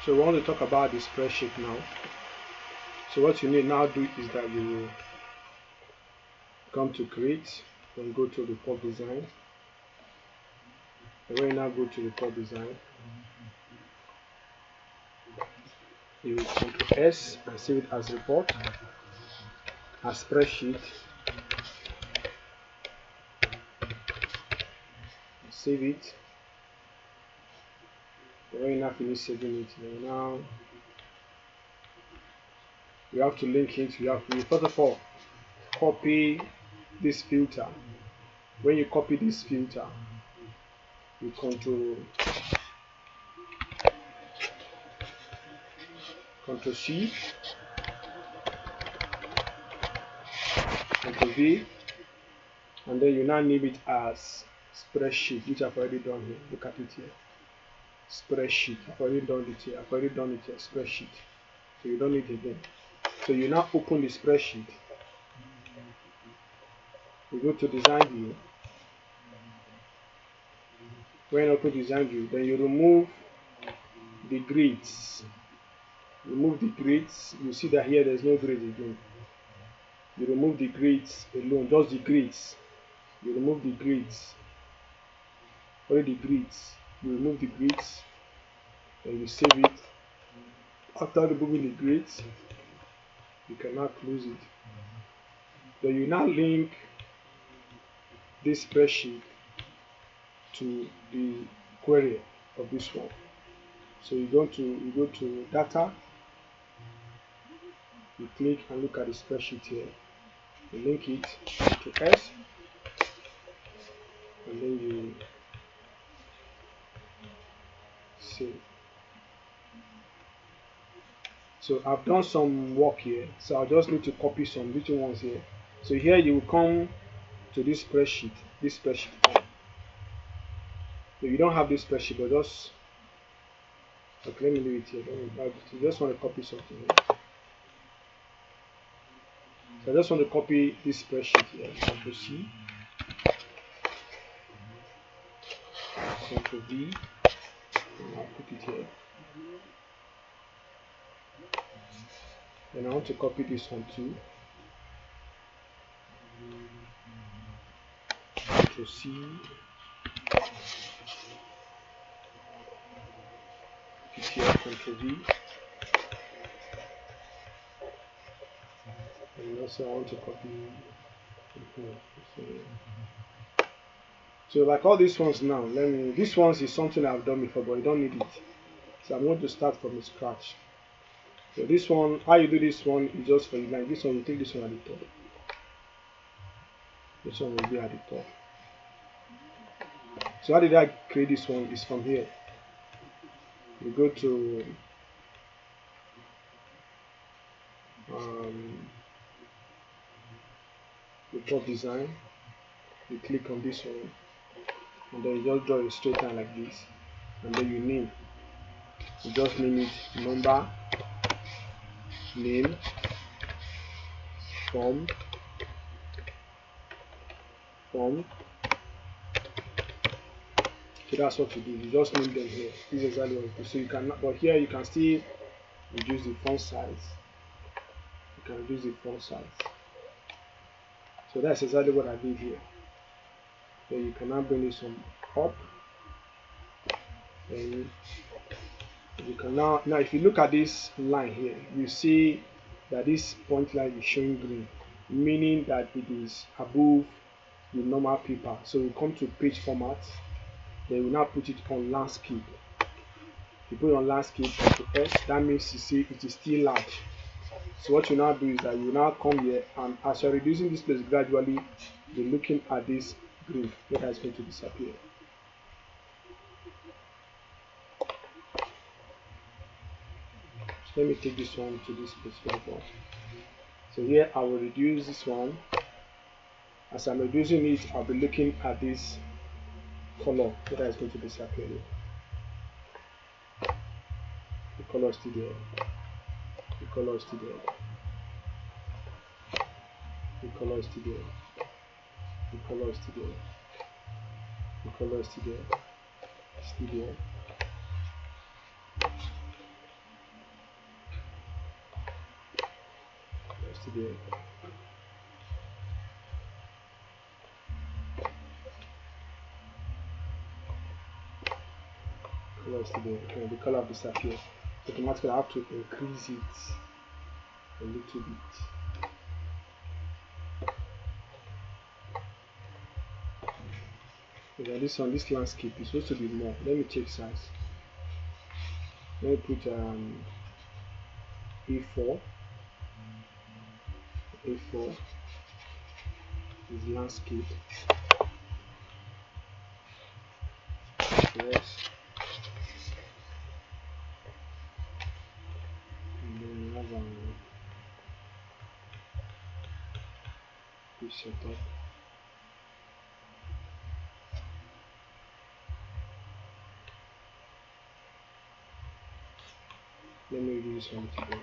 So we want to talk about the spreadsheet now. So what you need now do is that you will come to create, then go to report design. And when you now go to report design, you will Ctrl S and save it as report, as spreadsheet. Save it. And when you now finish saving it, now you have to link it. You have to first of all copy this filter. When you copy this filter, you Ctrl C, Ctrl V, and then you now name it as spreadsheet, which I've already done here. Look at it here. Spreadsheet. I've already done it here. Spreadsheet. So you don't need it again. So you now open the spreadsheet. You go to design view. When you open design view, then you remove the grids. Remove the grids. You see that here there's no grid again. You remove the grids alone, just the grids. You remove the grids. Only the grids. You remove the grids, and you save it. After removing the grids, you can now close it. Then you now link this spreadsheet to the query of this one. So you go to data, you click and look at the spreadsheet here. You link it to S, and then you save. So I've done some work here, so I just need to copy some little ones here. So here you will come to this spreadsheet form. If you don't have this spreadsheet, but just okay, let me do it here. You just want to copy something here. So I just want to copy this spreadsheet here. Ctrl C, Ctrl V, and I'll put it here. Then I want to copy this one too. Ctrl C, put here, Ctrl V. And also I want to copy so like all these ones now, this ones is something I've done before, but you don't need it. So I'm going to start from scratch. So this one, how you do this one is just for you. Like this one, you take this one at the top. This one will be at the top. So how did I create this one? Is from here. You go to report design. You click on this one, and then you just draw a straight line like this, and then you name. You just name it number, name, form. So that's what you do. You just name them here. This is exactly what you do. So you can, but here you can still reduce the font size. You can reduce the font size. So that's exactly what I did here. Then you can now bring this one up. And you can now if you look at this line here, you see that this point line is showing green, meaning that it is above the normal paper. So you come to page format, then you now put it on landscape. You put it on landscape to S, that means you see it is still large. So what you now do is that you now come here, and as you're reducing this place gradually, you're looking at this green that is going to disappear. So let me take this one to this place first of all. So here I will reduce this one. As I'm reducing it, I'll be looking at this color that is going to disappear. The color is still there. The color is still there. The color is still there. The color is still there. The color is still there. Still there. there. Color is still there. The color disappears. Automatically I have to increase it a little bit. Okay, this landscape is supposed to be more. Let me check size. Let me put A4. A4 is landscape. Yes. And then we have this setup. Let me do this one together.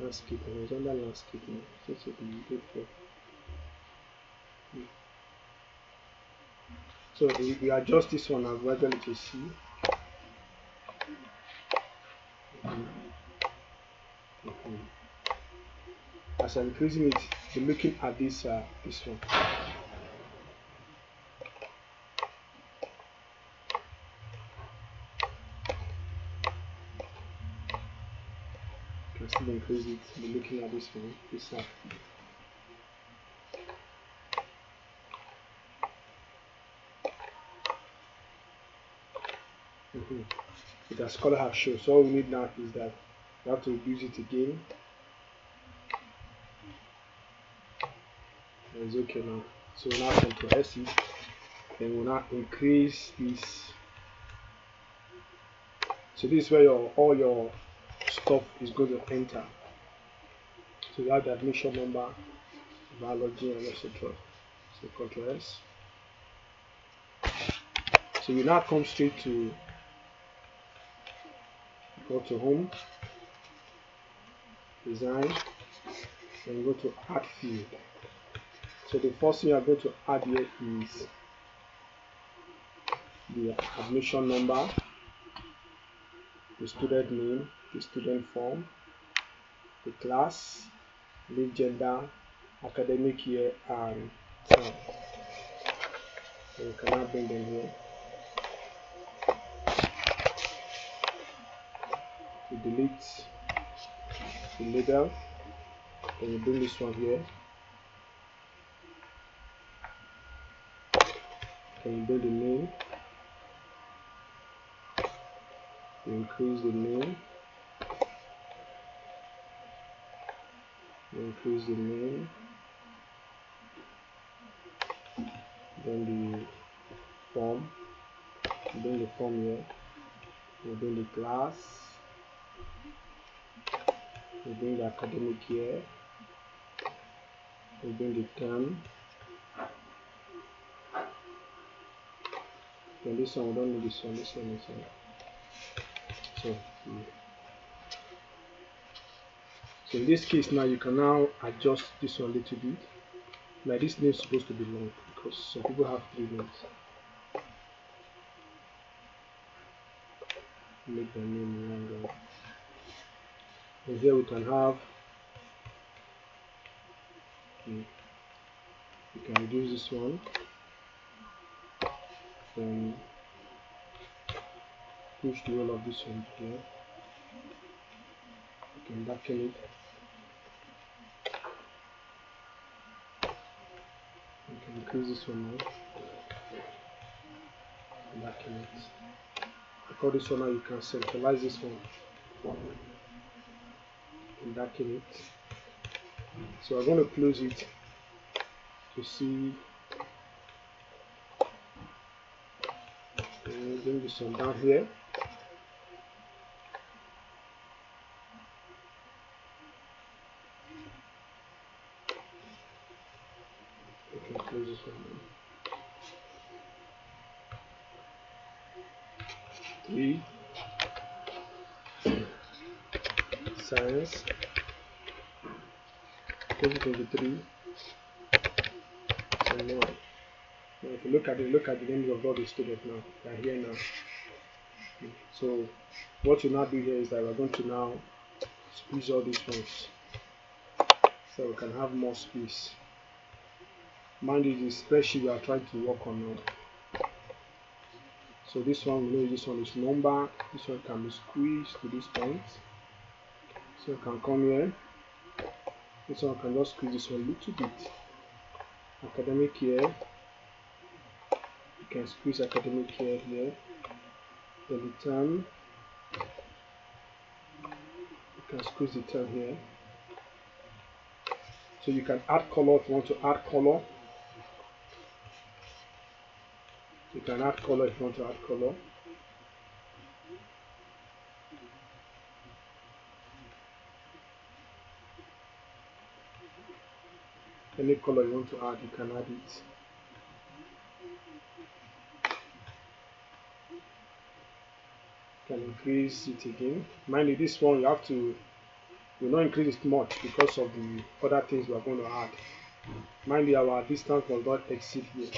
Landscape, horizontal landscape, so to be good for. So if we adjust this one as gradually to see. As I'm increasing it, you're looking at this one. Can still increase it. You're looking at this one. This one. It has color has shown. So all we need now is that we have to use it again. It's okay now. So now Ctrl S it. Then we'll now increase this. So this is where all your stuff is going to enter. So you have the admission number, biology, and etc. So Ctrl S. So you now come straight to go to home, design, and go to add field. So the first thing you are going to add here is the admission number, the student name, the student form, the class, leave gender, academic year, and time. So you can now bring them here. You delete the label, then you bring this one here. Then you bring the name, you increase the name, you increase the name, then the form, you bring the form here, you bring the class, you bring the academic year, you bring the term, then this one we don't need this one. So in this case now you can now adjust this one a little bit. Like this name is supposed to be long because some people have 3 names. Make the name longer. And here we can have, we can reduce this one, then push the whole of this one here. We can darken it. We can increase this one now. Darken it. For this one now you can centralize this one. And darken it. So I'm going to close it to see. And bring this one down here. We can close this one now. 3, science, 2023, so more. Now if you look at the names of all the students now, they are here now. So what you now do here is that we're going to now squeeze all these ones so we can have more space. Mind you, the spreadsheet we are trying to work on now. So this one, we know this one is number, this one can be squeezed to this point. So you can come here, this one can just squeeze this one a little bit. Academic year, you can squeeze academic year here. Then the term, you can squeeze the term here. So you can add color if you want to add color. You can add color if you want to add color. Any color you want to add, you can add it. You can increase it again. Mind you, this one you have to not increase it much because of the other things we are going to add. Mind you, our distance will not exceed here.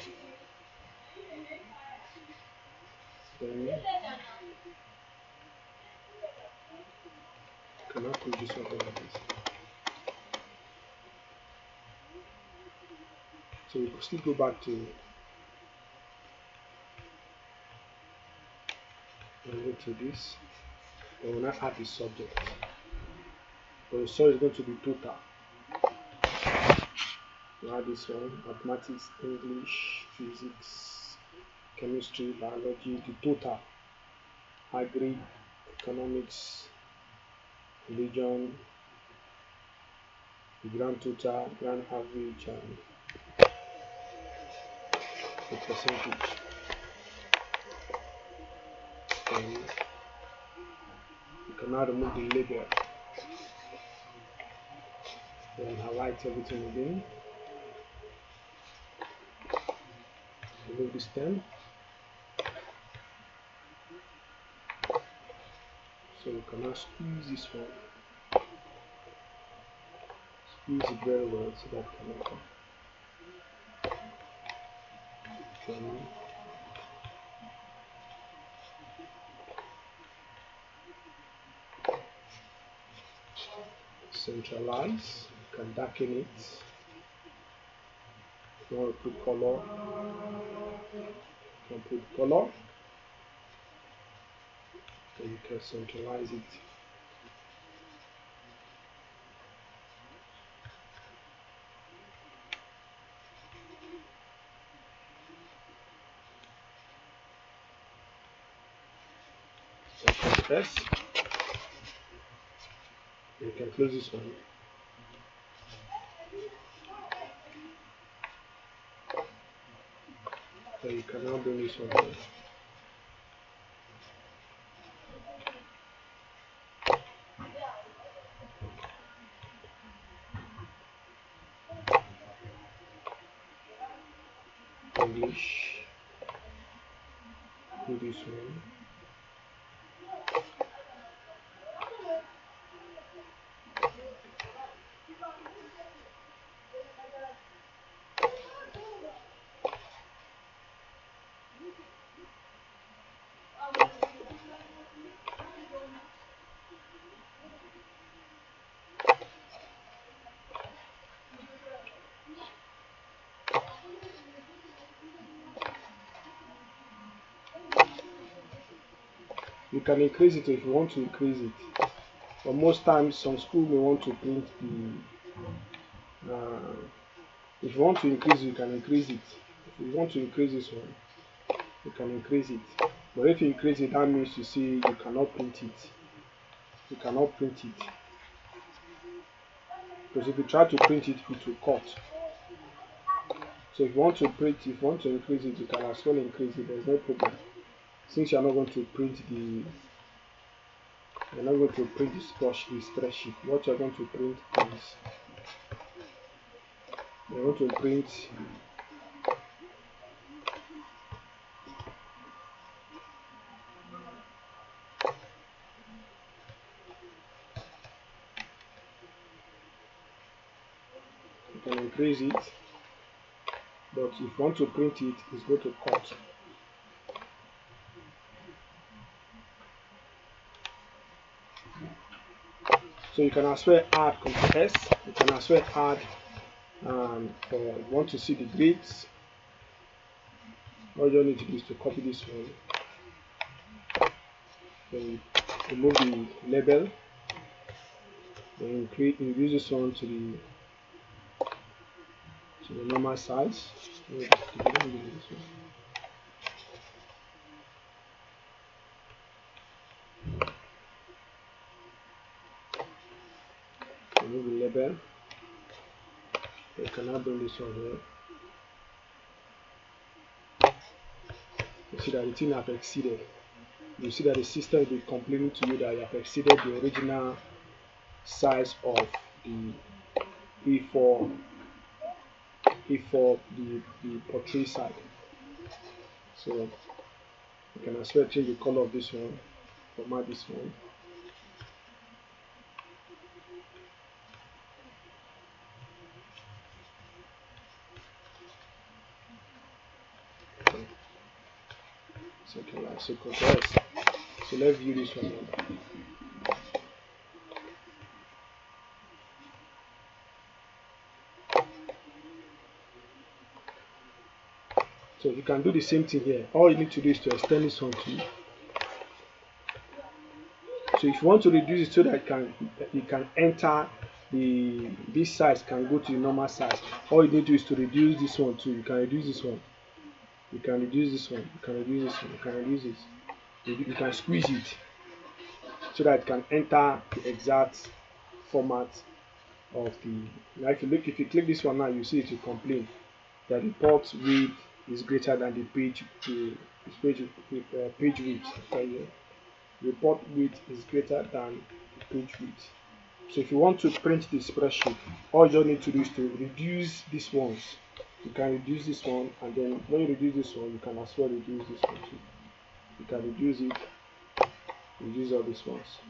Then you cannot put this one like this. So we could still go back to this. Then we'll now add the subject. The result is going to be total. We add this one: mathematics, English, physics, chemistry, biology, the total. Agri, economics, religion, the grand total, grand average, and the percentage. Then you can now remove the label. Then highlight everything again. Remove this stem. So you can now squeeze this one. Squeeze it very well so that can open. Then centralize. You can darken it. If you want to put color, you can put color. Then you can centralize it. Press. You can close this one. Then you can now bring this one here. English. Do this one. You can increase it if you want to increase it. But most times, some school may want to print the. If you want to increase, you can increase it. If you want to increase this one, you can increase it. But if you increase it, that means you see you cannot print it. You cannot print it because if you try to print it, it will cut. So if you want to print, if you want to increase it, you can as well increase it. There's no problem. Since you are not going to print the you're not going to print the spreadsheet. What you're going to print is you're going to print You can increase it, but if you want to print it, it's going to cut. So you can as well add Ctrl S. You can as well add for you want to see the grids. All you need to do is to copy this one. Then remove the label. Then increase this one to the normal size. Remove the label. You can now bring this one here. You see that the thing have exceeded. You see that the system will be complaining to you that you have exceeded the original size of the E4 the portrait side. So you can as well change the color of this one, format this one. So Ctrl S. So let's view this one now. So you can do the same thing here. All you need to do is to extend this one to. So if you want to reduce it so that you can enter this size can go to the normal size, all you need to do is to reduce this one too. You can reduce this one. You can reduce this one. You can reduce this one. You can reduce it. You can squeeze it so that it can enter the exact format of the. Now if you click this one now, you see it will complain that the port width is greater than the page width. The port width is greater than the page width. So if you want to print the spreadsheet, all you need to do is to reduce these ones. You can reduce this one, and then when you reduce this one, you can as well reduce this one too. You can reduce it, reduce all these ones.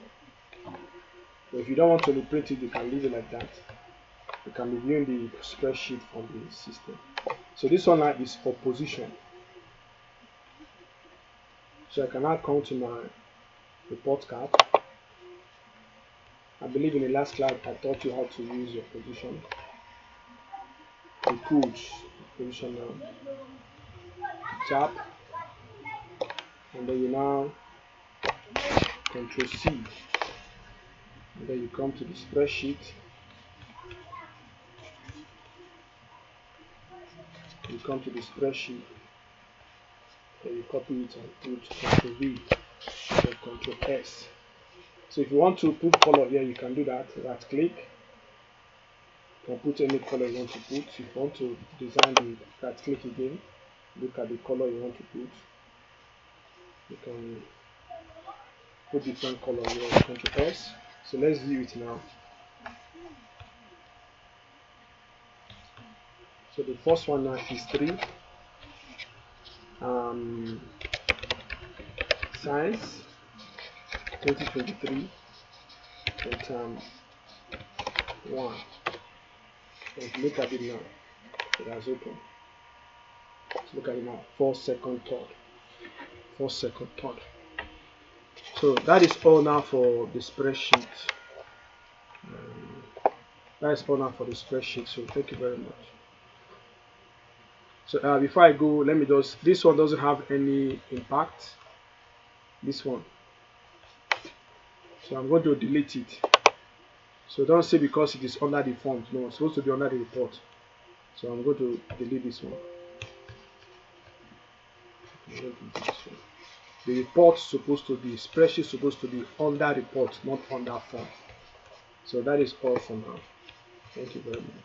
But if you don't want to reprint it, you can leave it like that. You can be viewing the spreadsheet from the system. So this one now is for position. So I can now come to my report card. I believe in the last class I taught you how to use your position. The codes position now. Tap, and then you now Ctrl C, and then you come to the spreadsheet. You come to the spreadsheet, then you copy it and put Ctrl V or Ctrl S. So if you want to put color here, you can do that. Right click. You can put any color you want to put. If you want to design the right click again, look at the color you want to put. You can put different color here. Ctrl S. So let's view it now. So the first one now is 3. Science 2023 and term 1. And look at it now. It has opened. So look at it now. 4th, 2nd, 3rd. 4th, 2nd, 3rd. So that is all now for the spreadsheet. That is all now for the spreadsheet. So thank you very much. So before I go, let me just. This one doesn't have any impact. This one. So I'm going to delete it. So don't say because it is under the font. No, it's supposed to be under the report. So I'm going to delete this one. The report supposed to be spreadsheet supposed to be under report, not under font. So that is all for now. Thank you very much.